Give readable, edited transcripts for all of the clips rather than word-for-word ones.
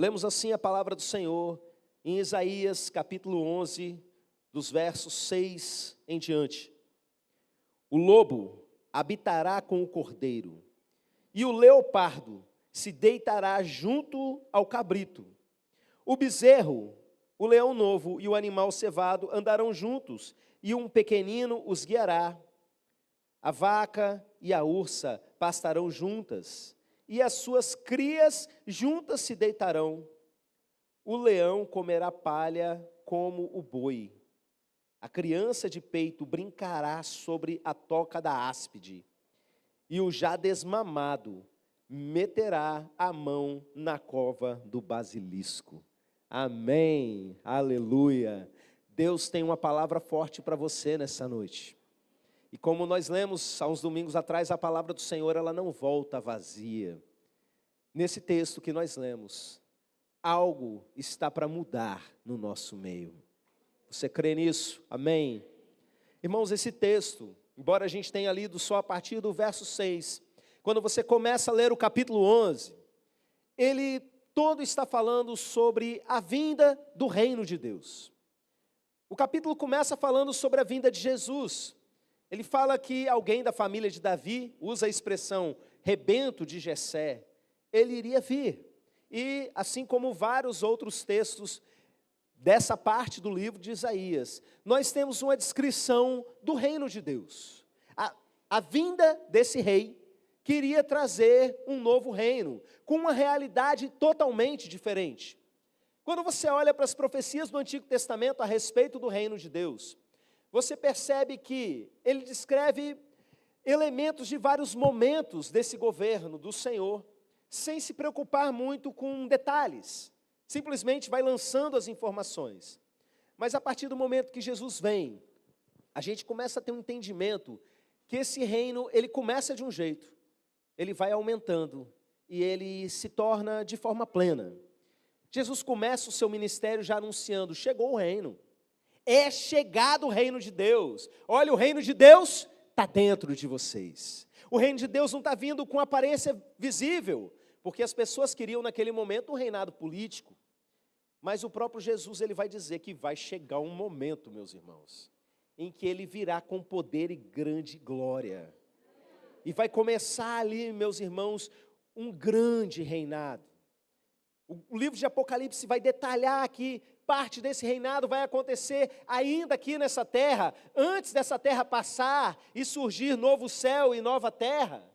Lemos assim a palavra do Senhor em Isaías capítulo 11, dos versos 6 em diante. O lobo habitará com o cordeiro, e o leopardo se deitará junto ao cabrito. O bezerro, o leão novo e o animal cevado andarão juntos, e um pequenino os guiará. A vaca e a ursa pastarão juntas, e as suas crias juntas se deitarão. O leão comerá palha como o boi. A criança de peito brincará sobre a toca da áspide, e o já desmamado meterá a mão na cova do basilisco. Amém, aleluia. Deus tem uma palavra forte para você nessa noite. E como nós lemos há uns domingos atrás, a palavra do Senhor, ela não volta vazia. Nesse texto que nós lemos, algo está para mudar no nosso meio. Você crê nisso? Amém? Irmãos, esse texto, embora a gente tenha lido só a partir do verso 6, quando você começa a ler o capítulo 11, ele todo está falando sobre a vinda do reino de Deus. O capítulo começa falando sobre a vinda de Jesus. Ele fala que alguém da família de Davi, usa a expressão rebento de Jessé, ele iria vir. E assim como vários outros textos dessa parte do livro de Isaías, nós temos uma descrição do reino de Deus. A vinda desse rei queria trazer um novo reino, com uma realidade totalmente diferente. Quando você olha para as profecias do Antigo Testamento a respeito do reino de Deus, você percebe que ele descreve elementos de vários momentos desse governo do Senhor, sem se preocupar muito com detalhes. Simplesmente vai lançando as informações. Mas a partir do momento que Jesus vem, a gente começa a ter um entendimento que esse reino, ele começa de um jeito, ele vai aumentando e ele se torna de forma plena. Jesus começa o seu ministério já anunciando, chegou o reino. É chegado o reino de Deus. Olha, o reino de Deus está dentro de vocês. O reino de Deus não está vindo com aparência visível, porque as pessoas queriam naquele momento um reinado político. Mas o próprio Jesus, ele vai dizer que vai chegar um momento, meus irmãos, em que ele virá com poder e grande glória. E vai começar ali, meus irmãos, um grande reinado. O livro de Apocalipse vai detalhar que parte desse reinado vai acontecer ainda aqui nessa terra, antes dessa terra passar e surgir novo céu e nova terra.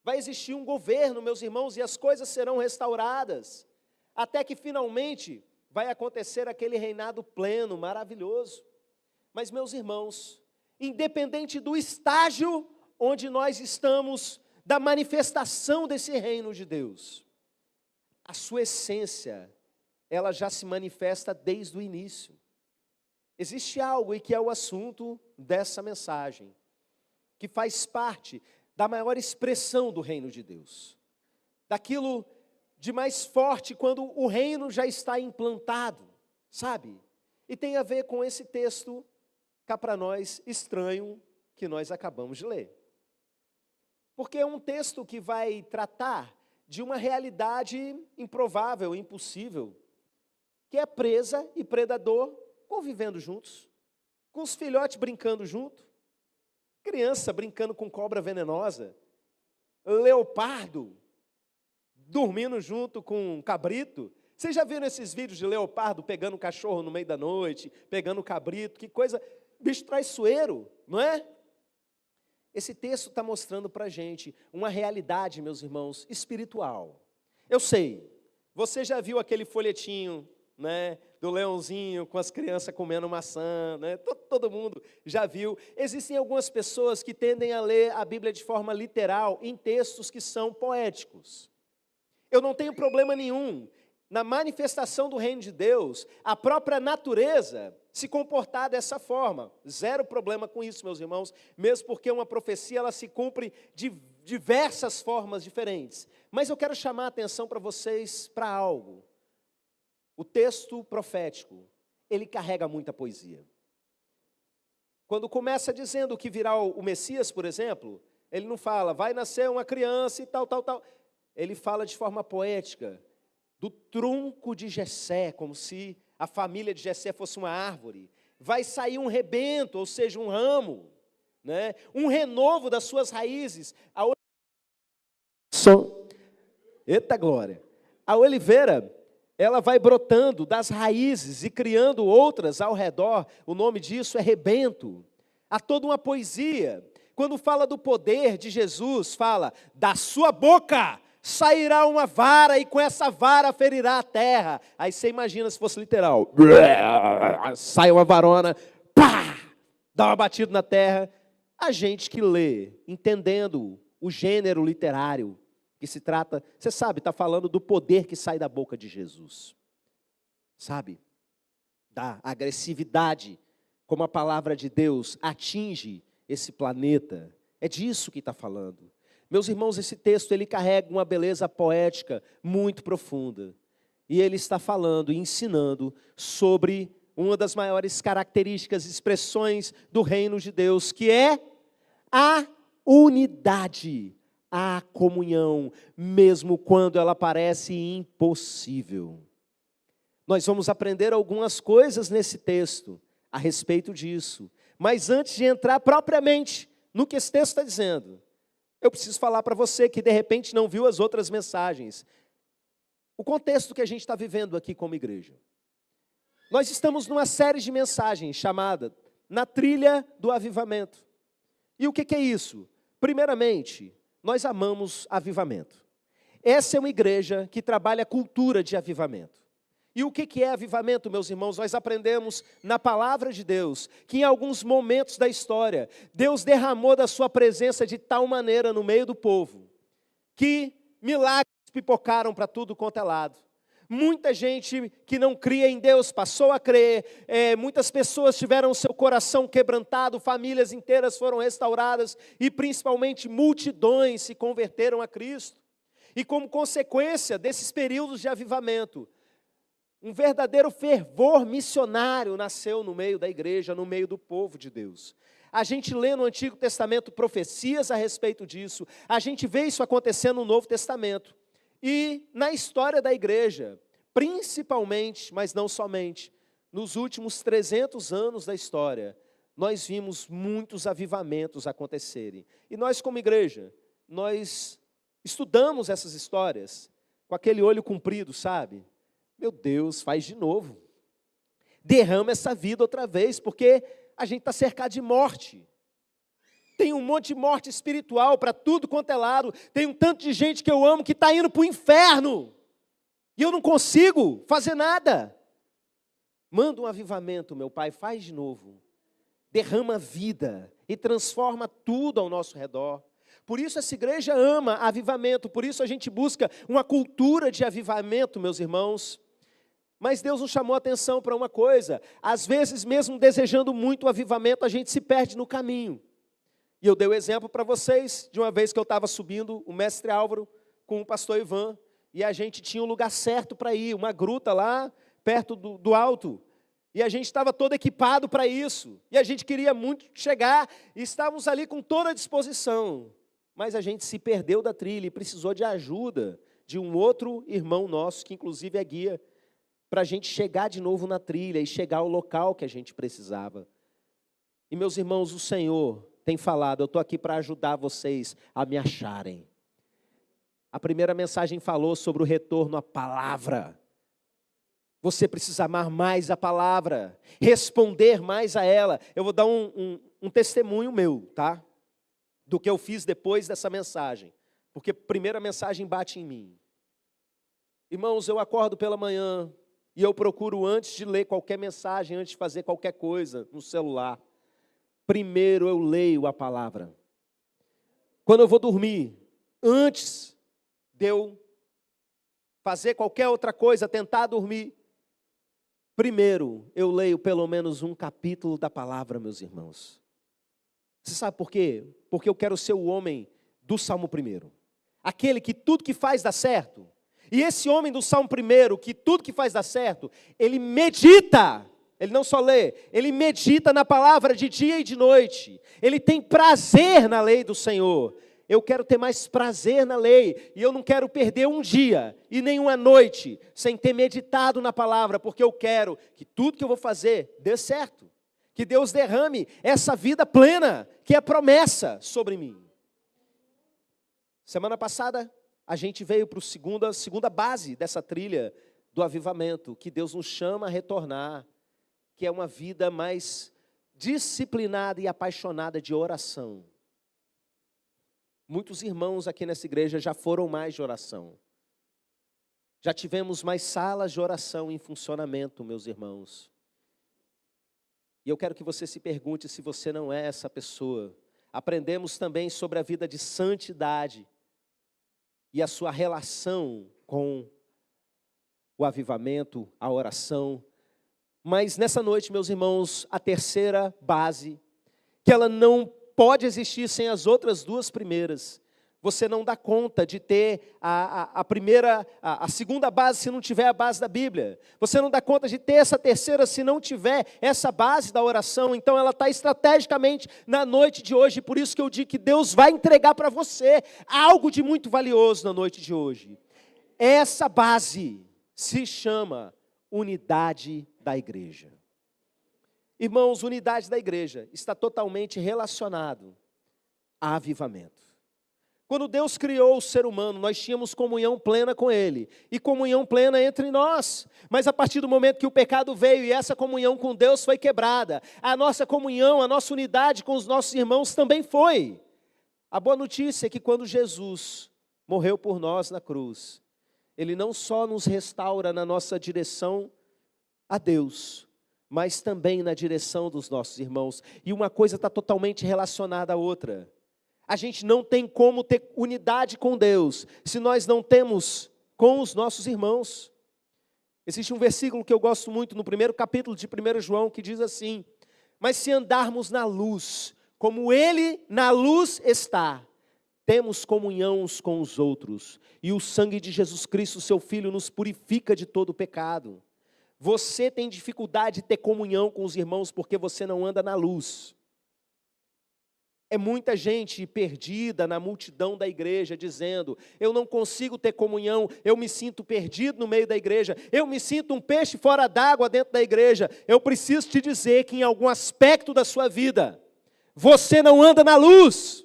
Vai existir um governo, meus irmãos, e as coisas serão restauradas, até que finalmente vai acontecer aquele reinado pleno, maravilhoso. Mas, meus irmãos, independente do estágio onde nós estamos, da manifestação desse reino de Deus, a sua essência, ela já se manifesta desde o início. Existe algo, e que é o assunto dessa mensagem, que faz parte da maior expressão do reino de Deus, daquilo de mais forte quando o reino já está implantado, sabe? E tem a ver com esse texto, cá para nós, estranho, que nós acabamos de ler. Porque é um texto que vai tratar de uma realidade improvável, impossível, que é presa e predador convivendo juntos, com os filhotes brincando junto, criança brincando com cobra venenosa, leopardo dormindo junto com cabrito. Vocês já viram esses vídeos de leopardo pegando cachorro no meio da noite, pegando cabrito? Que coisa, bicho traiçoeiro, não é? Esse texto está mostrando para a gente uma realidade, meus irmãos, espiritual. Eu sei, você já viu aquele folhetinho, né, do leãozinho com as crianças comendo maçã, né? Todo mundo já viu. Existem algumas pessoas que tendem a ler a Bíblia de forma literal em textos que são poéticos. Eu não tenho problema nenhum na manifestação do reino de Deus, a própria natureza se comportar dessa forma. Zero problema com isso, meus irmãos, mesmo porque uma profecia ela se cumpre de diversas formas diferentes. Mas eu quero chamar a atenção para vocês para algo. O texto profético, ele carrega muita poesia. Quando começa dizendo que virá o Messias, por exemplo, ele não fala, vai nascer uma criança e tal, tal, tal. Ele fala de forma poética do tronco de Jessé, como se a família de Jessé fosse uma árvore, vai sair um rebento, ou seja, um ramo, né? Um renovo das suas raízes. Eita glória! A oliveira, ela vai brotando das raízes e criando outras ao redor. O nome disso é rebento. Há toda uma poesia. Quando fala do poder de Jesus, fala: da sua boca sairá uma vara e com essa vara ferirá a terra. Aí você imagina se fosse literal. Sai uma varona, pá, dá uma batida na terra. A gente que lê, entendendo o gênero literário que se trata, você sabe, está falando do poder que sai da boca de Jesus. Sabe? Da agressividade, como a palavra de Deus atinge esse planeta. É disso que está falando. Meus irmãos, esse texto ele carrega uma beleza poética muito profunda. E ele está falando e ensinando sobre uma das maiores características, expressões do reino de Deus, que é a unidade, a comunhão, mesmo quando ela parece impossível. Nós vamos aprender algumas coisas nesse texto a respeito disso. Mas antes de entrar propriamente no que esse texto está dizendo, eu preciso falar para você que de repente não viu as outras mensagens. O contexto que a gente está vivendo aqui como igreja. Nós estamos numa série de mensagens chamada Na Trilha do Avivamento. E o que é isso? Primeiramente, nós amamos avivamento. Essa é uma igreja que trabalha a cultura de avivamento. E o que é avivamento, meus irmãos? Nós aprendemos na palavra de Deus que em alguns momentos da história, Deus derramou da sua presença de tal maneira no meio do povo, que milagres pipocaram para tudo quanto é lado. Muita gente que não cria em Deus passou a crer, muitas pessoas tiveram o seu coração quebrantado, famílias inteiras foram restauradas e principalmente multidões se converteram a Cristo. E como consequência desses períodos de avivamento, um verdadeiro fervor missionário nasceu no meio da igreja, no meio do povo de Deus. A gente lê no Antigo Testamento profecias a respeito disso, a gente vê isso acontecendo no Novo Testamento. E na história da igreja, principalmente, mas não somente, nos últimos 300 anos da história, nós vimos muitos avivamentos acontecerem. E nós como igreja, nós estudamos essas histórias com aquele olho comprido, sabe? Meu Deus, faz de novo. Derrama essa vida outra vez, porque a gente está cercado de morte. Tem um monte de morte espiritual para tudo quanto é lado. Tem um tanto de gente que eu amo que está indo para o inferno. E eu não consigo fazer nada. Manda um avivamento, meu Pai, faz de novo. Derrama vida e transforma tudo ao nosso redor. Por isso essa igreja ama avivamento, por isso a gente busca uma cultura de avivamento, meus irmãos. Mas Deus nos chamou a atenção para uma coisa. Às vezes, mesmo desejando muito o avivamento, a gente se perde no caminho. E eu dei o exemplo para vocês, de uma vez que eu estava subindo o mestre Álvaro com o pastor Ivan, e a gente tinha um lugar certo para ir, uma gruta lá perto do alto. E a gente estava todo equipado para isso. E a gente queria muito chegar, e estávamos ali com toda a disposição. Mas a gente se perdeu da trilha e precisou de ajuda de um outro irmão nosso, que inclusive é guia, para a gente chegar de novo na trilha e chegar ao local que a gente precisava. E meus irmãos, o Senhor tem falado, eu estou aqui para ajudar vocês a me acharem. A primeira mensagem falou sobre o retorno à palavra. Você precisa amar mais a palavra, responder mais a ela. Eu vou dar um testemunho meu, tá? Do que eu fiz depois dessa mensagem. Porque a primeira mensagem bate em mim. Irmãos, eu acordo pela manhã e eu procuro, antes de ler qualquer mensagem, antes de fazer qualquer coisa no celular, primeiro eu leio a palavra. Quando eu vou dormir, antes de eu fazer qualquer outra coisa, tentar dormir, primeiro eu leio pelo menos um capítulo da palavra, meus irmãos. Você sabe por quê? Porque eu quero ser o homem do Salmo 1. Aquele que tudo que faz dá certo. E esse homem do Salmo 1, que tudo que faz dá certo, ele medita. Ele não só lê, ele medita na palavra de dia e de noite. Ele tem prazer na lei do Senhor. eu quero ter mais prazer na lei, e eu não quero perder um dia e nem uma noite sem ter meditado na palavra, porque eu quero que tudo que eu vou fazer dê certo, que Deus derrame essa vida plena, que é promessa sobre mim. Semana passada, a gente veio para a segunda base dessa trilha do avivamento, que Deus nos chama a retornar, que é uma vida mais disciplinada e apaixonada de oração. Muitos irmãos aqui nessa igreja já foram mais de oração. Já tivemos mais salas de oração em funcionamento, meus irmãos. E eu quero que você se pergunte se você não é essa pessoa. Aprendemos também sobre a vida de santidade e a sua relação com o avivamento, a oração. Mas nessa noite, meus irmãos, a terceira base, que ela não pode existir sem as outras duas primeiras. Você não dá conta de ter a segunda base se não tiver a base da Bíblia. Você não dá conta de ter essa terceira se não tiver essa base da oração. Então ela está estrategicamente na noite de hoje. Por isso que eu digo que Deus vai entregar para você algo de muito valioso na noite de hoje. Essa base se chama unidade da igreja. Irmãos, unidade da igreja está totalmente relacionado a avivamento. Quando Deus criou o ser humano, nós tínhamos comunhão plena com Ele, e comunhão plena entre nós. Mas a partir do momento que o pecado veio e essa comunhão com Deus foi quebrada, a nossa comunhão, a nossa unidade com os nossos irmãos também foi. A boa notícia é que quando Jesus morreu por nós na cruz, Ele não só nos restaura na nossa direção a Deus, mas também na direção dos nossos irmãos. E uma coisa está totalmente relacionada à outra. A gente não tem como ter unidade com Deus se nós não temos com os nossos irmãos. Existe um versículo que eu gosto muito no primeiro capítulo de 1 João que diz assim: mas se andarmos na luz, como Ele na luz está, temos comunhão uns com os outros, e o sangue de Jesus Cristo, seu Filho, nos purifica de todo pecado. Você tem dificuldade de ter comunhão com os irmãos porque você não anda na luz. É muita gente perdida na multidão da igreja, dizendo: eu não consigo ter comunhão, eu me sinto perdido no meio da igreja, eu me sinto um peixe fora d'água dentro da igreja. Eu preciso te dizer que em algum aspecto da sua vida, você não anda na luz.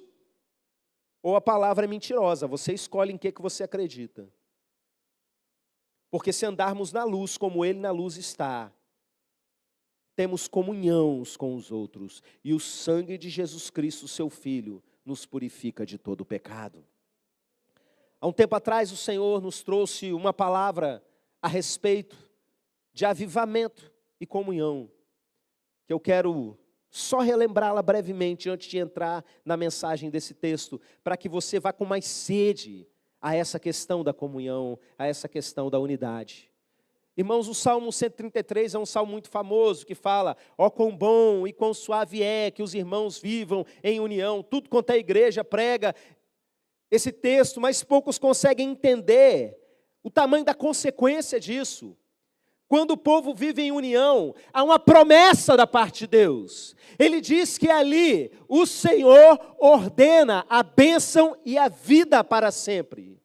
Ou a palavra é mentirosa, você escolhe em que você acredita. Porque se andarmos na luz como Ele na luz está, temos comunhão uns com os outros, e o sangue de Jesus Cristo, seu Filho, nos purifica de todo o pecado. Há um tempo atrás o Senhor nos trouxe uma palavra a respeito de avivamento e comunhão, que eu quero só relembrá-la brevemente antes de entrar na mensagem desse texto, para que você vá com mais sede a essa questão da comunhão, a essa questão da unidade. Irmãos, o Salmo 133 é um salmo muito famoso, que fala: ó quão bom e quão suave é que os irmãos vivam em união. Tudo quanto a igreja prega esse texto, mas poucos conseguem entender o tamanho da consequência disso. Quando o povo vive em união, há uma promessa da parte de Deus. Ele diz que ali o Senhor ordena a bênção e a vida para sempre.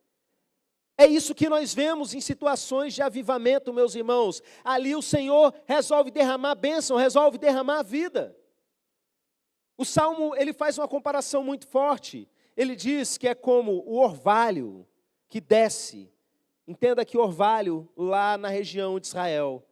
É isso que nós vemos em situações de avivamento, meus irmãos. Ali o Senhor resolve derramar bênção, resolve derramar vida. O Salmo, ele faz uma comparação muito forte. Ele diz que é como o orvalho que desce. Entenda que orvalho, lá na região de Israel,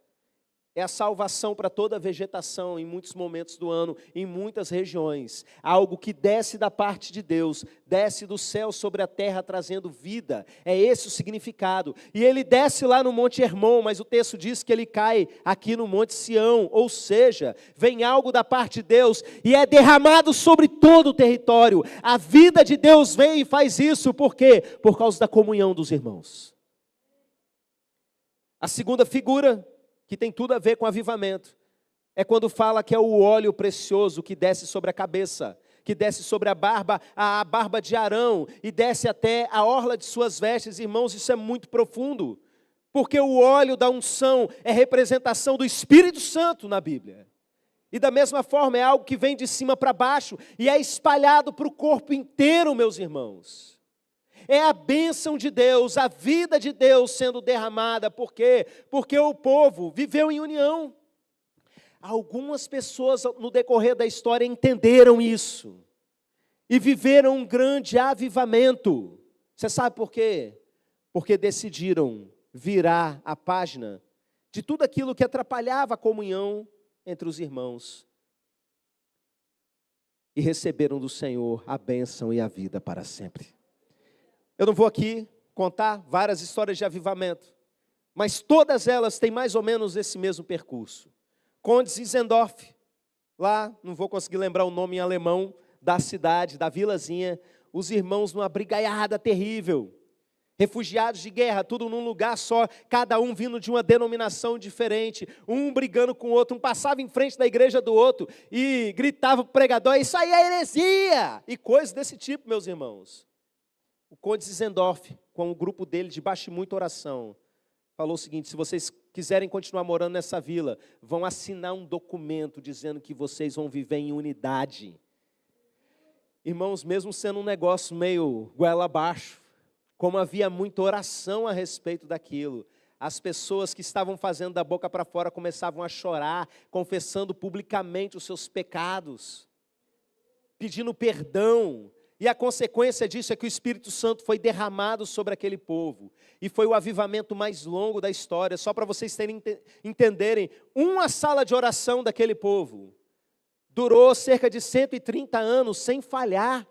é a salvação para toda a vegetação em muitos momentos do ano, em muitas regiões. Algo que desce da parte de Deus, desce do céu sobre a terra trazendo vida. É esse o significado. E ele desce lá no Monte Hermon, mas o texto diz que ele cai aqui no Monte Sião. Ou seja, vem algo da parte de Deus e é derramado sobre todo o território. A vida de Deus vem e faz isso. Por quê? Por causa da comunhão dos irmãos. A segunda figura, que tem tudo a ver com avivamento, é quando fala que é o óleo precioso que desce sobre a cabeça, que desce sobre a barba de Arão, e desce até a orla de suas vestes. Irmãos, isso é muito profundo, porque o óleo da unção é representação do Espírito Santo na Bíblia. E da mesma forma é algo que vem de cima para baixo e é espalhado para o corpo inteiro, meus irmãos. É a bênção de Deus, a vida de Deus sendo derramada. Por quê? Porque o povo viveu em união. Algumas pessoas no decorrer da história entenderam isso e viveram um grande avivamento. Você sabe por quê? Porque decidiram virar a página de tudo aquilo que atrapalhava a comunhão entre os irmãos e receberam do Senhor a bênção e a vida para sempre. Eu não vou aqui contar várias histórias de avivamento, mas todas elas têm mais ou menos esse mesmo percurso. Conde Zinzendorf, lá, não vou conseguir lembrar o nome em alemão, da cidade, da vilazinha, os irmãos numa brigaiada terrível, refugiados de guerra, tudo num lugar só, cada um vindo de uma denominação diferente, um brigando com o outro, um passava em frente da igreja do outro e gritava para o pregador, isso aí é heresia, e coisas desse tipo, meus irmãos. O Conde Zinzendorf, com o grupo dele, debaixo de muita oração, falou o seguinte: se vocês quiserem continuar morando nessa vila, vão assinar um documento dizendo que vocês vão viver em unidade. Irmãos, mesmo sendo um negócio meio goela abaixo, como havia muita oração a respeito daquilo, as pessoas que estavam fazendo da boca para fora começavam a chorar, confessando publicamente os seus pecados, pedindo perdão. E a consequência disso é que o Espírito Santo foi derramado sobre aquele povo. E foi o avivamento mais longo da história. Só para vocês entenderem, uma sala de oração daquele povo durou cerca de 130 anos sem falhar.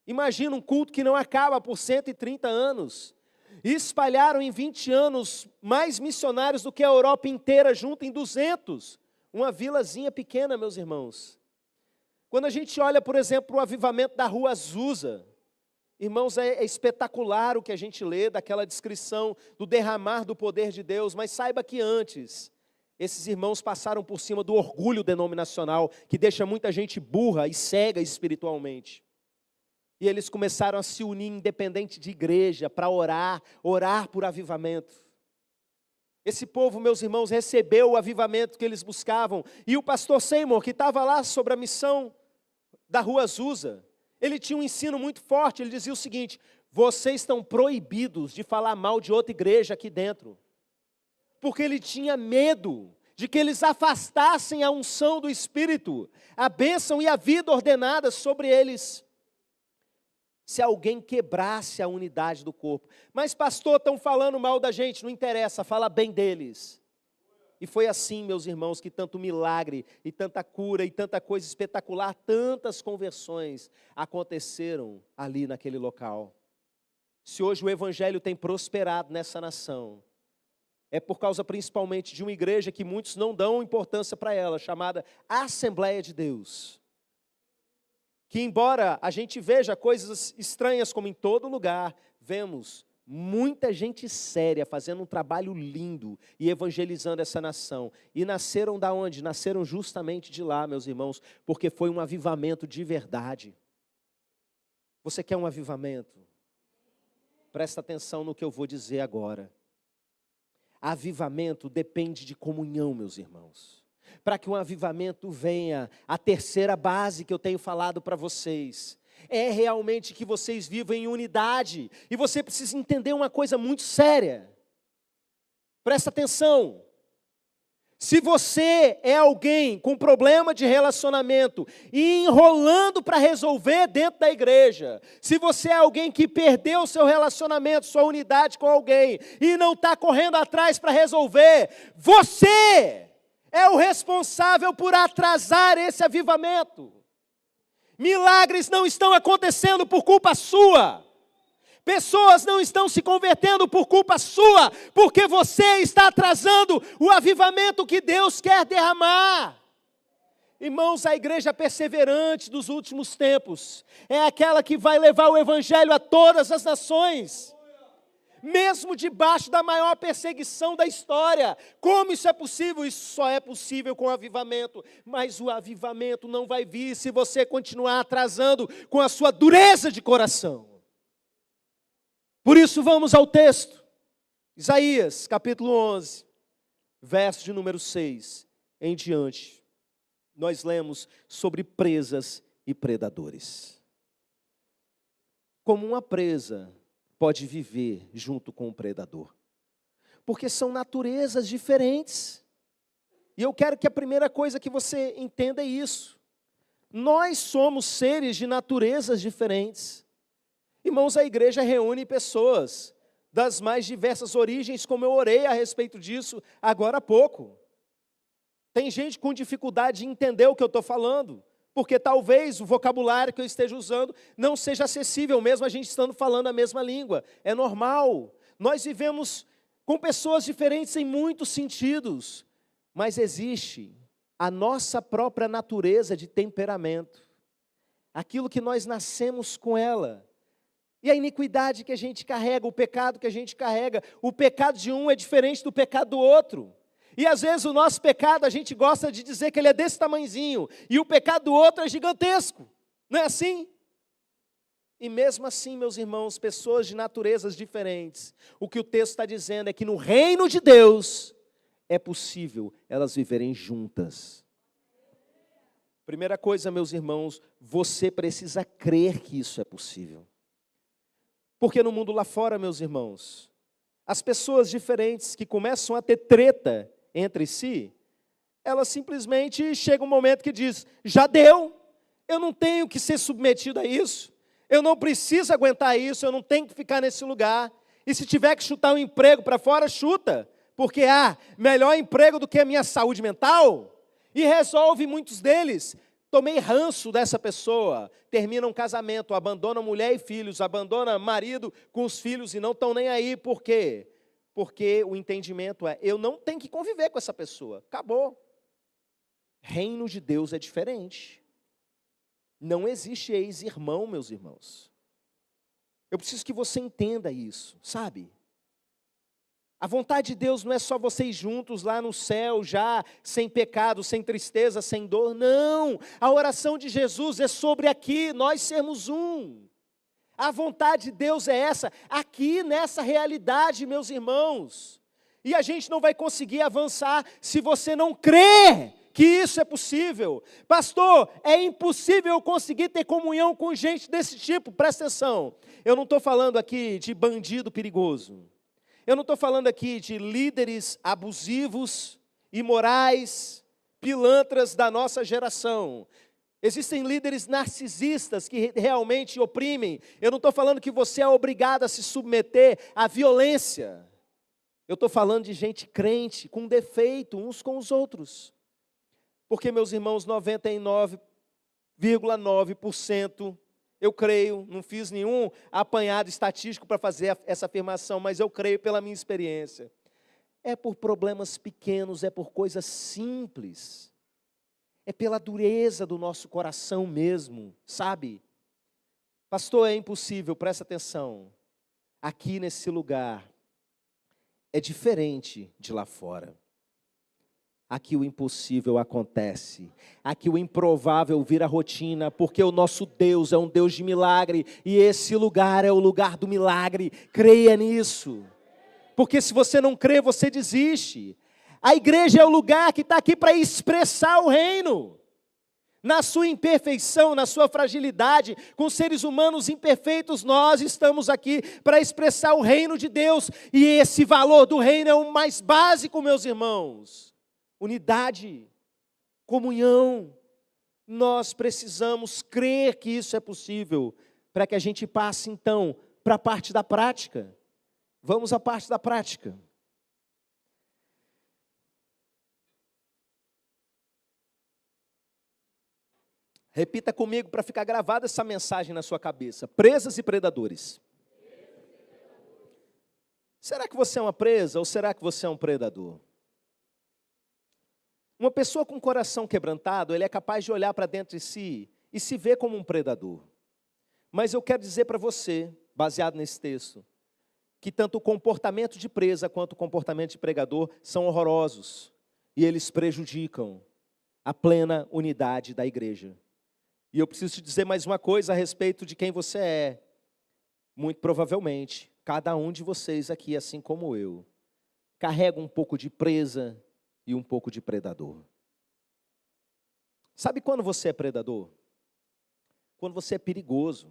Imagina um culto que não acaba por 130 anos. E espalharam em 20 anos mais missionários do que a Europa inteira junto em 200. Uma vilazinha pequena, meus irmãos. Quando a gente olha, por exemplo, o avivamento da Rua Azusa, irmãos, é espetacular o que a gente lê daquela descrição do derramar do poder de Deus, mas saiba que antes, esses irmãos passaram por cima do orgulho denominacional, que deixa muita gente burra e cega espiritualmente. E eles começaram a se unir independente de igreja, para orar por avivamento. Esse povo, meus irmãos, recebeu o avivamento que eles buscavam. E o pastor Seymour, que estava lá sobre a missão da Rua Azusa, ele tinha um ensino muito forte. Ele dizia o seguinte: vocês estão proibidos de falar mal de outra igreja aqui dentro. Porque ele tinha medo de que eles afastassem a unção do Espírito, a bênção e a vida ordenada sobre eles, se alguém quebrasse a unidade do corpo. Mas pastor, estão falando mal da gente, não interessa, fala bem deles. E foi assim, meus irmãos, que tanto milagre, e tanta cura, e tanta coisa espetacular, tantas conversões aconteceram ali naquele local. Se hoje o Evangelho tem prosperado nessa nação, é por causa principalmente de uma igreja que muitos não dão importância para ela, chamada Assembleia de Deus. Que embora a gente veja coisas estranhas como em todo lugar, vemos muita gente séria fazendo um trabalho lindo e evangelizando essa nação. E nasceram da onde? Nasceram justamente de lá, meus irmãos, porque foi um avivamento de verdade. Você quer um avivamento? Presta atenção no que eu vou dizer agora. Avivamento depende de comunhão, meus irmãos. Para que um avivamento venha, a terceira base que eu tenho falado para vocês, é realmente que vocês vivam em unidade. E você precisa entender uma coisa muito séria. Presta atenção. Se você é alguém com problema de relacionamento e enrolando para resolver dentro da igreja, se você é alguém que perdeu seu relacionamento, sua unidade com alguém e não está correndo atrás para resolver, você é o responsável por atrasar esse avivamento. Milagres não estão acontecendo por culpa sua. Pessoas não estão se convertendo por culpa sua, porque você está atrasando o avivamento que Deus quer derramar. Irmãos, a igreja perseverante dos últimos tempos é aquela que vai levar o evangelho a todas as nações. Mesmo debaixo da maior perseguição da história. Como isso é possível? Isso só é possível com o avivamento. Mas o avivamento não vai vir se você continuar atrasando com a sua dureza de coração. Por isso vamos ao texto. Isaías, capítulo 11, verso de número 6 em diante. nós lemos sobre presas e predadores. Como uma presa pode viver junto com um predador? Porque são naturezas diferentes. E eu quero que a primeira coisa que você entenda é isso. Nós somos seres de naturezas diferentes. Irmãos, a igreja reúne pessoas das mais diversas origens, como eu orei a respeito disso agora há pouco. Tem gente com dificuldade de entender o que eu estou falando, porque talvez o vocabulário que eu esteja usando não seja acessível, mesmo a gente estando falando a mesma língua. É normal. Nós vivemos com pessoas diferentes em muitos sentidos, mas existe a nossa própria natureza de temperamento, aquilo que nós nascemos com ela. E a iniquidade que a gente carrega, o pecado que a gente carrega, o pecado de um é diferente do pecado do outro. E às vezes o nosso pecado, a gente gosta de dizer que ele é desse tamanhozinho, e o pecado do outro é gigantesco. Não é assim? E mesmo assim, meus irmãos, pessoas de naturezas diferentes, o que o texto está dizendo é que no reino de Deus é possível elas viverem juntas. Primeira coisa, meus irmãos, você precisa crer que isso é possível. Porque no mundo lá fora, meus irmãos, as pessoas diferentes que começam a ter treta entre si, elas simplesmente chegam um momento que diz, já deu, eu não tenho que ser submetido a isso, eu não preciso aguentar isso, eu não tenho que ficar nesse lugar, e se tiver que chutar um emprego para fora, chuta, porque melhor emprego do que a minha saúde mental, e resolve muitos deles. Tomei ranço dessa pessoa, termina um casamento, abandona mulher e filhos, abandona marido com os filhos e não estão nem aí. Por quê? Porque o entendimento é, eu não tenho que conviver com essa pessoa. Acabou. Reino de Deus é diferente. Não existe ex-irmão, meus irmãos. Eu preciso que você entenda isso, sabe? A vontade de Deus não é só vocês juntos lá no céu, já sem pecado, sem tristeza, sem dor. Não, a oração de Jesus é sobre aqui, nós sermos um. A vontade de Deus é essa, aqui nessa realidade, meus irmãos. E a gente não vai conseguir avançar se você não crer que isso é possível. Pastor, é impossível eu conseguir ter comunhão com gente desse tipo, presta atenção. Eu não estou falando aqui de bandido perigoso. Eu não estou falando aqui de líderes abusivos, imorais, pilantras da nossa geração. Existem líderes narcisistas que realmente oprimem. Eu não estou falando que você é obrigado a se submeter à violência. Eu estou falando de gente crente, com defeito uns com os outros. Porque, meus irmãos, 99,9%, eu creio, não fiz nenhum apanhado estatístico para fazer essa afirmação, mas eu creio pela minha experiência. É por problemas pequenos, é por coisas simples. É pela dureza do nosso coração mesmo, sabe? Pastor, é impossível, presta atenção. Aqui nesse lugar é diferente de lá fora. Aqui o impossível acontece, aqui o improvável vira rotina, porque o nosso Deus é um Deus de milagre, e esse lugar é o lugar do milagre, creia nisso, porque se você não crê, você desiste. A igreja é o lugar que está aqui para expressar o reino, na sua imperfeição, na sua fragilidade, com seres humanos imperfeitos, nós estamos aqui para expressar o reino de Deus, e esse valor do reino é o mais básico, meus irmãos. Unidade, comunhão, nós precisamos crer que isso é possível, para que a gente passe então para a parte da prática. Vamos à parte da prática. Repita comigo para ficar gravada essa mensagem na sua cabeça. Presas e predadores. Será que você é uma presa ou será que você é um predador? Uma pessoa com o coração quebrantado, ele é capaz de olhar para dentro de si e se ver como um predador. Mas eu quero dizer para você, baseado nesse texto, que tanto o comportamento de presa quanto o comportamento de pregador são horrorosos. E eles prejudicam a plena unidade da igreja. E eu preciso te dizer mais uma coisa a respeito de quem você é. Muito provavelmente, cada um de vocês aqui, assim como eu, carrega um pouco de presa e um pouco de predador. Sabe quando você é predador? Quando você é perigoso.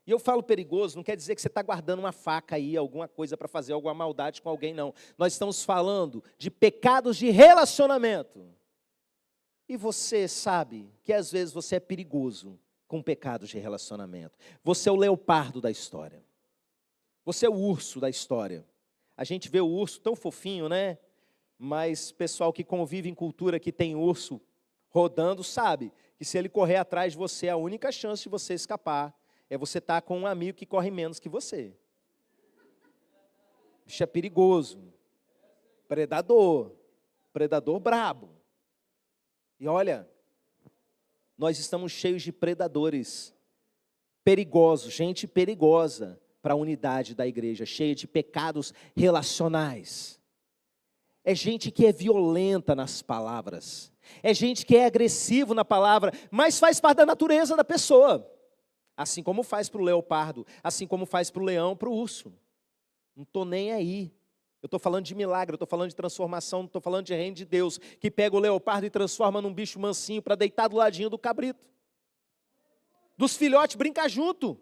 E eu falo perigoso, não quer dizer que você está guardando uma faca aí, alguma coisa para fazer alguma maldade com alguém, não. Nós estamos falando de pecados de relacionamento. E você sabe que às vezes você é perigoso com pecados de relacionamento. Você é o leopardo da história. Você é o urso da história. A gente vê o urso tão fofinho, né? Mas pessoal que convive em cultura que tem urso rodando sabe que se ele correr atrás de você, a única chance de você escapar é você estar com um amigo que corre menos que você. Bicho é perigoso. Predador brabo. E olha, nós estamos cheios de predadores perigosos, gente perigosa para a unidade da igreja, cheia de pecados relacionais. É gente que é violenta nas palavras, é gente que é agressivo na palavra, mas faz parte da natureza da pessoa. Assim como faz para o leopardo, assim como faz para o leão, para o urso. Não estou nem aí. Eu estou falando de milagre, eu estou falando de transformação, não estou falando de reino de Deus, que pega o leopardo e transforma num bicho mansinho para deitar do ladinho do cabrito. Dos filhotes brincar junto.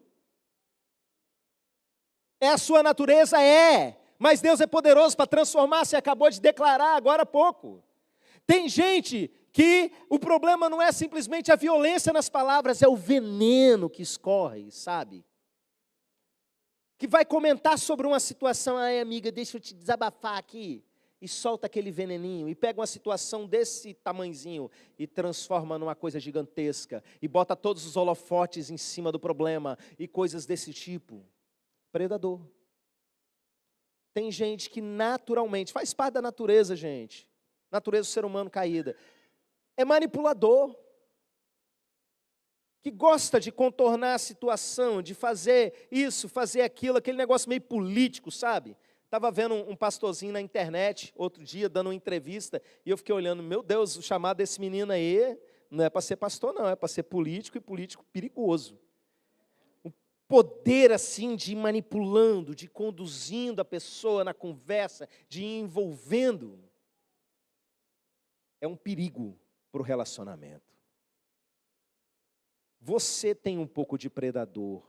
É a sua natureza? É. Mas Deus é poderoso para transformar, você acabou de declarar agora há pouco. Tem gente que o problema não é simplesmente a violência nas palavras, é o veneno que escorre, sabe? Que vai comentar sobre uma situação, ai amiga, deixa eu te desabafar aqui, e solta aquele veneninho, e pega uma situação desse tamanzinho, e transforma numa coisa gigantesca, e bota todos os holofotes em cima do problema, e coisas desse tipo. Predador. Tem gente que naturalmente, faz parte da natureza, gente, natureza do ser humano caída, é manipulador, que gosta de contornar a situação, de fazer isso, fazer aquilo, aquele negócio meio político, sabe? Estava vendo um pastorzinho na internet, outro dia, dando uma entrevista, e eu fiquei olhando, meu Deus, o chamado desse menino aí, não é para ser pastor não, é para ser político e político perigoso. O poder assim de ir manipulando, de conduzindo a pessoa na conversa, de ir envolvendo, é um perigo para o relacionamento. Você tem um pouco de predador,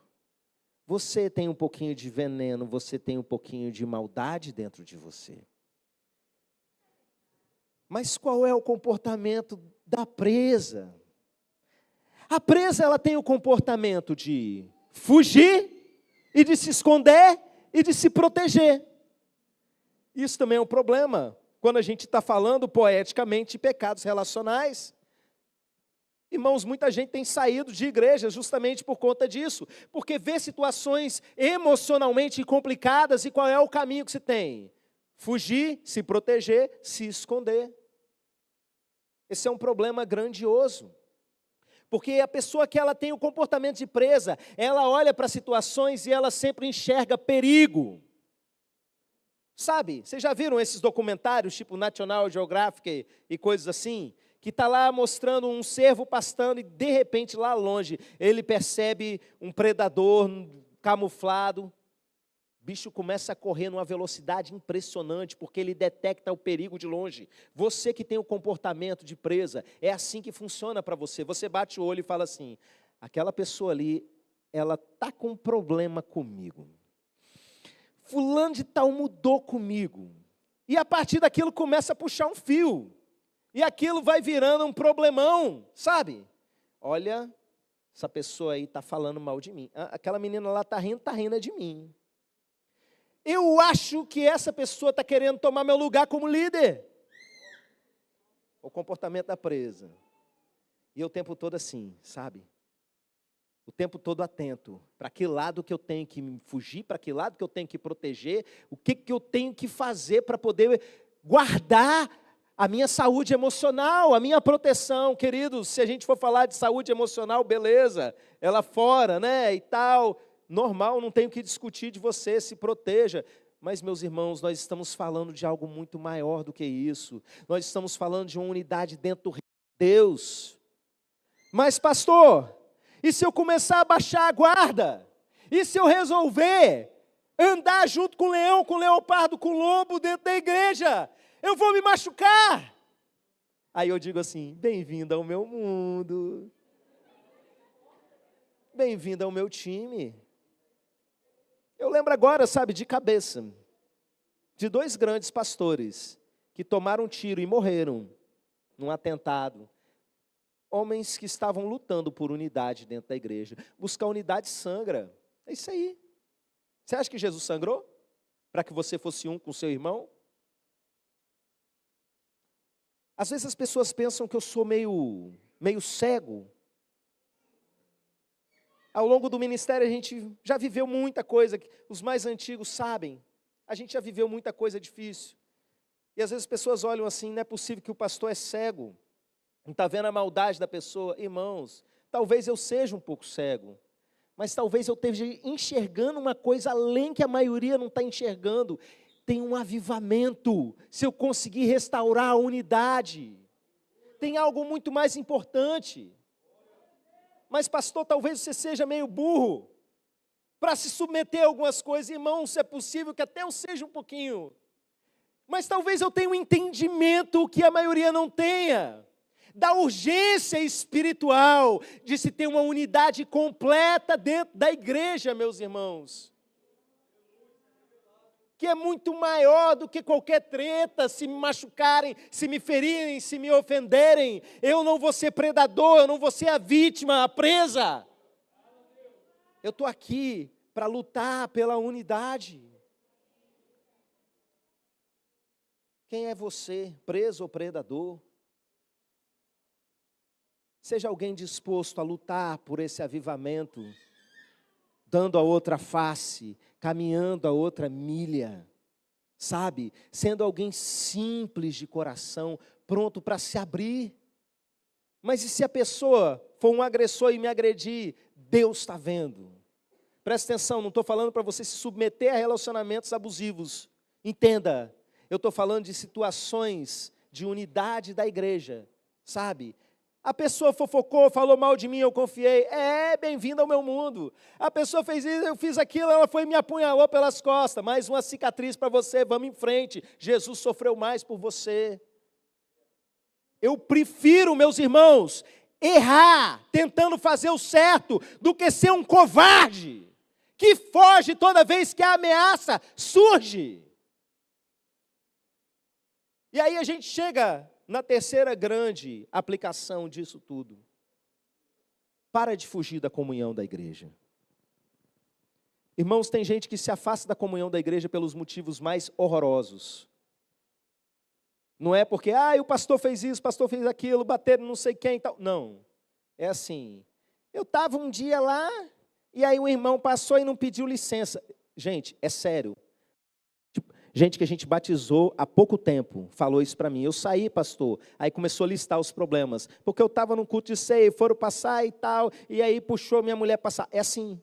você tem um pouquinho de veneno, você tem um pouquinho de maldade dentro de você. Mas qual é o comportamento da presa? A presa, ela tem o comportamento de fugir e de se esconder e de se proteger. Isso também é um problema quando a gente está falando poeticamente de pecados relacionais. Irmãos, muita gente tem saído de igreja justamente por conta disso, porque vê situações emocionalmente complicadas e qual é o caminho que se tem? Fugir, se proteger, se esconder. Esse é um problema grandioso, porque a pessoa que ela tem o comportamento de presa, ela olha para situações e ela sempre enxerga perigo. Sabe, vocês já viram esses documentários, tipo National Geographic e coisas assim? Que está lá mostrando um cervo pastando e de repente lá longe ele percebe um predador camuflado. O bicho começa a correr numa velocidade impressionante porque ele detecta o perigo de longe. Você que tem o comportamento de presa, é assim que funciona para você. Você bate o olho e fala assim, aquela pessoa ali, ela está com um problema comigo. Fulano de tal mudou comigo. E a partir daquilo começa a puxar um fio. E aquilo vai virando um problemão, sabe? Olha, essa pessoa aí está falando mal de mim. Aquela menina lá está rindo de mim. Eu acho que essa pessoa está querendo tomar meu lugar como líder. O comportamento da presa. E eu o tempo todo assim, sabe? O tempo todo atento. Para que lado que eu tenho que fugir, para que lado que eu tenho que proteger, o que eu tenho que fazer para poder guardar a minha saúde emocional, a minha proteção. Queridos, se a gente for falar de saúde emocional, beleza, ela fora, né, e tal, normal, não tenho que discutir de você, se proteja. Mas, meus irmãos, nós estamos falando de algo muito maior do que isso. Nós estamos falando de uma unidade dentro do reino de Deus. Mas, pastor, e se eu começar a baixar a guarda? E se eu resolver andar junto com o leão, com o leopardo, com o lobo dentro da igreja? Eu vou me machucar. Aí eu digo assim, bem-vindo ao meu mundo. Bem-vindo ao meu time. Eu lembro agora, sabe, de cabeça, de 2 grandes pastores que tomaram um tiro e morreram num atentado. Homens que estavam lutando por unidade dentro da igreja. Buscar unidade sangra. É isso aí. Você acha que Jesus sangrou? Para que você fosse um com seu irmão? Às vezes as pessoas pensam que eu sou meio cego. Ao longo do ministério a gente já viveu muita coisa, que os mais antigos sabem. A gente já viveu muita coisa difícil. E às vezes as pessoas olham assim, não é possível que o pastor é cego. Não está vendo a maldade da pessoa. Irmãos, talvez eu seja um pouco cego. Mas talvez eu esteja enxergando uma coisa além que a maioria não está enxergando. Tem um avivamento, se eu conseguir restaurar a unidade. Tem algo muito mais importante. Mas pastor, talvez você seja meio burro para se submeter a algumas coisas. Irmãos, é possível que até eu seja um pouquinho. Mas talvez eu tenha um entendimento que a maioria não tenha. Da urgência espiritual de se ter uma unidade completa dentro da igreja, meus irmãos. Que é muito maior do que qualquer treta, se me machucarem, se me ferirem, se me ofenderem. Eu não vou ser predador, eu não vou ser a vítima, a presa. Eu estou aqui para lutar pela unidade. Quem é você, preso ou predador? Seja alguém disposto a lutar por esse avivamento, dando a outra face, caminhando a outra milha, sabe? Sendo alguém simples de coração, pronto para se abrir. Mas e se a pessoa for um agressor e me agredir? Deus está vendo. Presta atenção, não estou falando para você se submeter a relacionamentos abusivos. Entenda, eu estou falando de situações de unidade da igreja, sabe? A pessoa fofocou, falou mal de mim, eu confiei. Bem-vindo ao meu mundo. A pessoa fez isso, eu fiz aquilo, ela foi e me apunhalou pelas costas. Mais uma cicatriz para você, vamos em frente. Jesus sofreu mais por você. Eu prefiro, meus irmãos, errar tentando fazer o certo do que ser um covarde que foge toda vez que a ameaça surge. E aí a gente chega na terceira grande aplicação disso tudo. Para de fugir da comunhão da igreja. Irmãos, tem gente que se afasta da comunhão da igreja pelos motivos mais horrorosos. Não é porque, o pastor fez isso, o pastor fez aquilo, bateram não sei quem e tal. Não. É assim, eu estava um dia lá, e aí o irmão passou e não pediu licença. Gente, é sério. Gente que a gente batizou há pouco tempo, falou isso para mim. Eu saí, pastor, aí começou a listar os problemas. Porque eu estava num culto de ceia, foram passar e tal, e aí puxou minha mulher passar. É assim.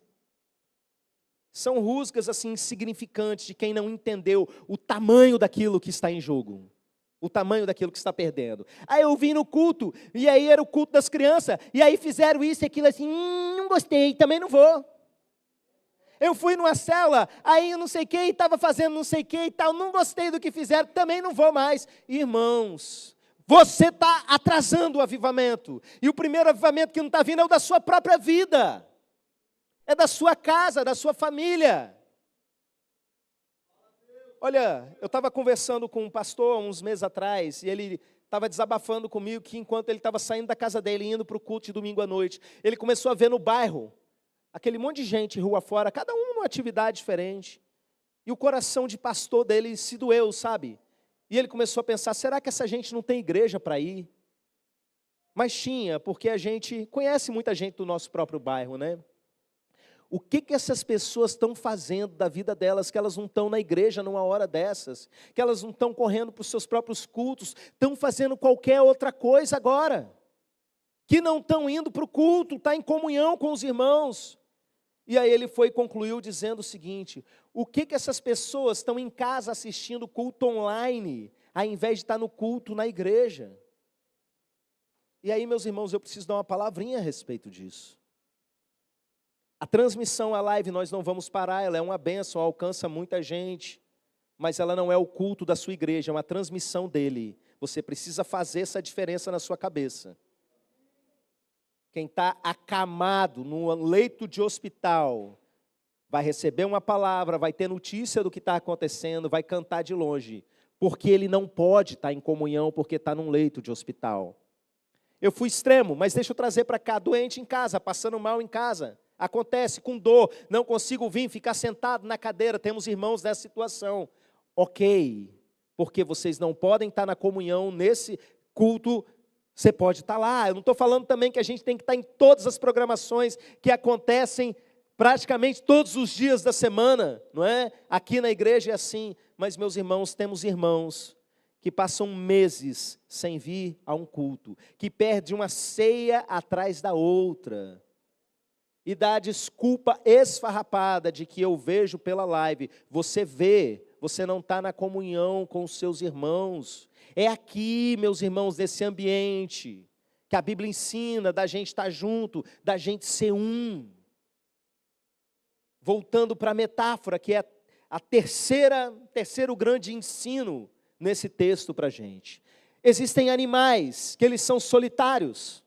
São rusgas assim, insignificantes de quem não entendeu o tamanho daquilo que está em jogo. O tamanho daquilo que está perdendo. Aí eu vim no culto, e aí era o culto das crianças, e aí fizeram isso e aquilo assim, não gostei, também não vou. Eu fui numa célula, aí eu não sei quem estava fazendo não sei quem e tal, não gostei do que fizeram, também não vou mais. Irmãos, você está atrasando o avivamento. E o primeiro avivamento que não está vindo é o da sua própria vida. É da sua casa, da sua família. Olha, eu estava conversando com um pastor uns meses atrás, e ele estava desabafando comigo que enquanto ele estava saindo da casa dele, indo para o culto de domingo à noite, ele começou a ver no bairro, aquele monte de gente rua fora, cada um numa atividade diferente. E o coração de pastor dele se doeu, sabe? E ele começou a pensar, será que essa gente não tem igreja para ir? Mas tinha, porque a gente conhece muita gente do nosso próprio bairro, né? O que essas pessoas estão fazendo da vida delas, que elas não estão na igreja numa hora dessas, que elas não estão correndo para os seus próprios cultos, estão fazendo qualquer outra coisa agora, que não estão indo para o culto, está em comunhão com os irmãos. E aí ele foi e concluiu dizendo o seguinte, o que essas pessoas estão em casa assistindo culto online, ao invés de estar no culto na igreja? E aí, meus irmãos, eu preciso dar uma palavrinha a respeito disso. A transmissão, a live, nós não vamos parar, ela é uma bênção, alcança muita gente, mas ela não é o culto da sua igreja, é uma transmissão dele. Você precisa fazer essa diferença na sua cabeça. Quem está acamado num leito de hospital, vai receber uma palavra, vai ter notícia do que está acontecendo, vai cantar de longe, porque ele não pode estar em comunhão, porque está num leito de hospital. Eu fui extremo, mas deixa eu trazer para cá, doente em casa, passando mal em casa, acontece com dor, não consigo vir, ficar sentado na cadeira, temos irmãos nessa situação. Ok, porque vocês não podem estar na comunhão nesse culto, você pode estar lá. Eu não estou falando também que a gente tem que estar em todas as programações que acontecem praticamente todos os dias da semana, não é? Aqui na igreja é assim, mas meus irmãos, temos irmãos que passam meses sem vir a um culto, que perdem uma ceia atrás da outra, e dá a desculpa esfarrapada de que eu vejo pela live. Você vê, você não está na comunhão com os seus irmãos. É aqui, meus irmãos, nesse ambiente, que a Bíblia ensina da gente estar junto, da gente ser um. Voltando para a metáfora, que é a terceiro grande ensino nesse texto para a gente. Existem animais que eles são solitários.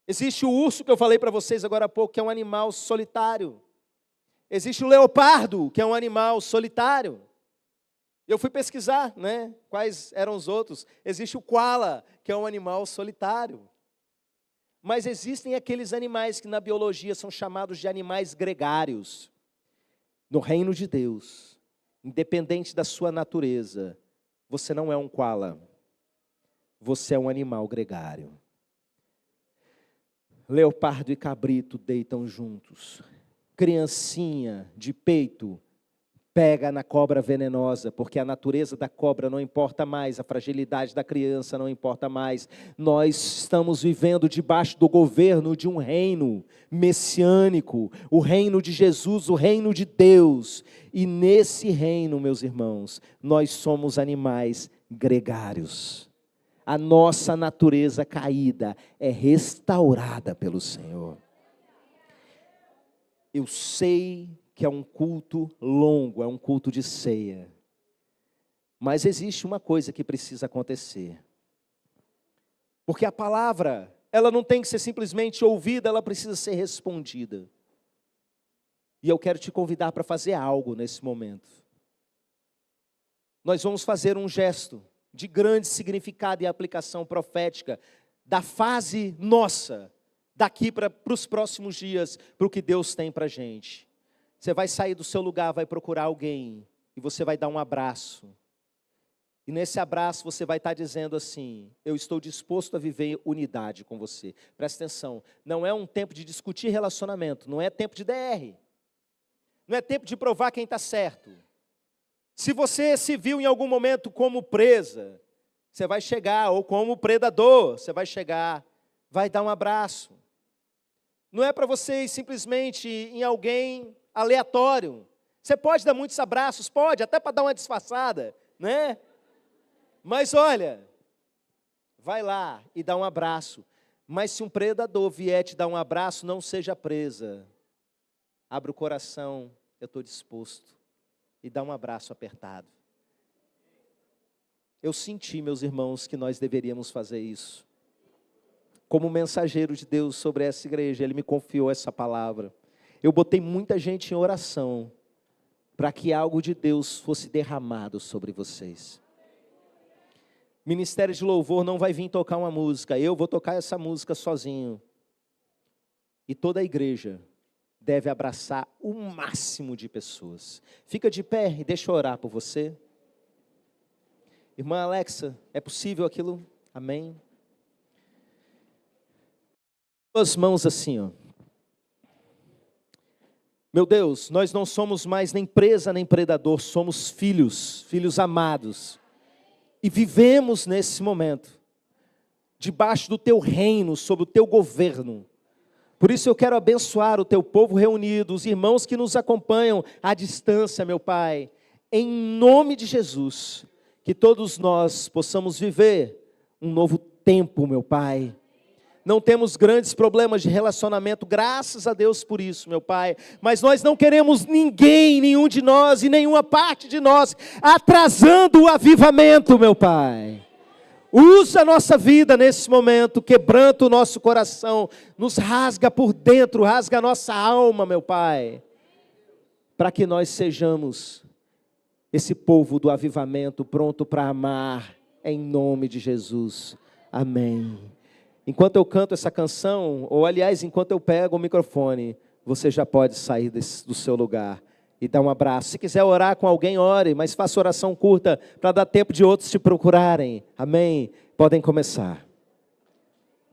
Existe o urso que eu falei para vocês agora há pouco, que é um animal solitário. Existe o leopardo, que é um animal solitário. Eu fui pesquisar, né, quais eram os outros. Existe o koala, que é um animal solitário. Mas existem aqueles animais que na biologia são chamados de animais gregários. No reino de Deus, independente da sua natureza, você não é um koala. Você é um animal gregário. Leopardo e cabrito deitam juntos. Criancinha de peito pega na cobra venenosa, porque a natureza da cobra não importa mais, a fragilidade da criança não importa mais. Nós estamos vivendo debaixo do governo de um reino messiânico, o reino de Jesus, o reino de Deus. E nesse reino, meus irmãos, nós somos animais gregários. A nossa natureza caída é restaurada pelo Senhor. Eu sei que é um culto longo, é um culto de ceia. Mas existe uma coisa que precisa acontecer. Porque a palavra, ela não tem que ser simplesmente ouvida, ela precisa ser respondida. E eu quero te convidar para fazer algo nesse momento. Nós vamos fazer um gesto de grande significado e aplicação profética da fase nossa, daqui para os próximos dias, para o que Deus tem para a gente. Você vai sair do seu lugar, vai procurar alguém, e você vai dar um abraço. E nesse abraço você vai estar dizendo assim: eu estou disposto a viver unidade com você. Presta atenção, não é um tempo de discutir relacionamento, não é tempo de DR. Não é tempo de provar quem está certo. Se você se viu em algum momento como presa, você vai chegar, ou como predador, você vai chegar, vai dar um abraço. Não é para você ir simplesmente em alguém aleatório. Você pode dar muitos abraços, pode, até para dar uma disfarçada, né? Mas olha, vai lá e dá um abraço. Mas se um predador vier te dar um abraço, não seja presa. Abre o coração, eu estou disposto. E dá um abraço apertado. Eu senti, meus irmãos, que nós deveríamos fazer isso. Como mensageiro de Deus sobre essa igreja, Ele me confiou essa palavra. Eu botei muita gente em oração para que algo de Deus fosse derramado sobre vocês. Ministério de Louvor não vai vir tocar uma música, eu vou tocar essa música sozinho. E toda a igreja deve abraçar o máximo de pessoas. Fica de pé e deixa eu orar por você. Irmã Alexa, é possível aquilo? Amém? Duas mãos assim, ó. Meu Deus, nós não somos mais nem presa nem predador, somos filhos, filhos amados. E vivemos nesse momento, debaixo do teu reino, sob o teu governo. Por isso eu quero abençoar o teu povo reunido, os irmãos que nos acompanham à distância, meu Pai. Em nome de Jesus, que todos nós possamos viver um novo tempo, meu Pai. Não temos grandes problemas de relacionamento, graças a Deus por isso, meu Pai. Mas nós não queremos ninguém, nenhum de nós e nenhuma parte de nós atrasando o avivamento, meu Pai. Usa a nossa vida nesse momento, quebranta o nosso coração, nos rasga por dentro, rasga a nossa alma, meu Pai, para que nós sejamos esse povo do avivamento, pronto para amar, em nome de Jesus. Amém. Enquanto eu canto essa canção, ou aliás, enquanto eu pego o microfone, você já pode sair do seu lugar e dar um abraço. Se quiser orar com alguém, ore, mas faça oração curta para dar tempo de outros te procurarem. Amém? Podem começar.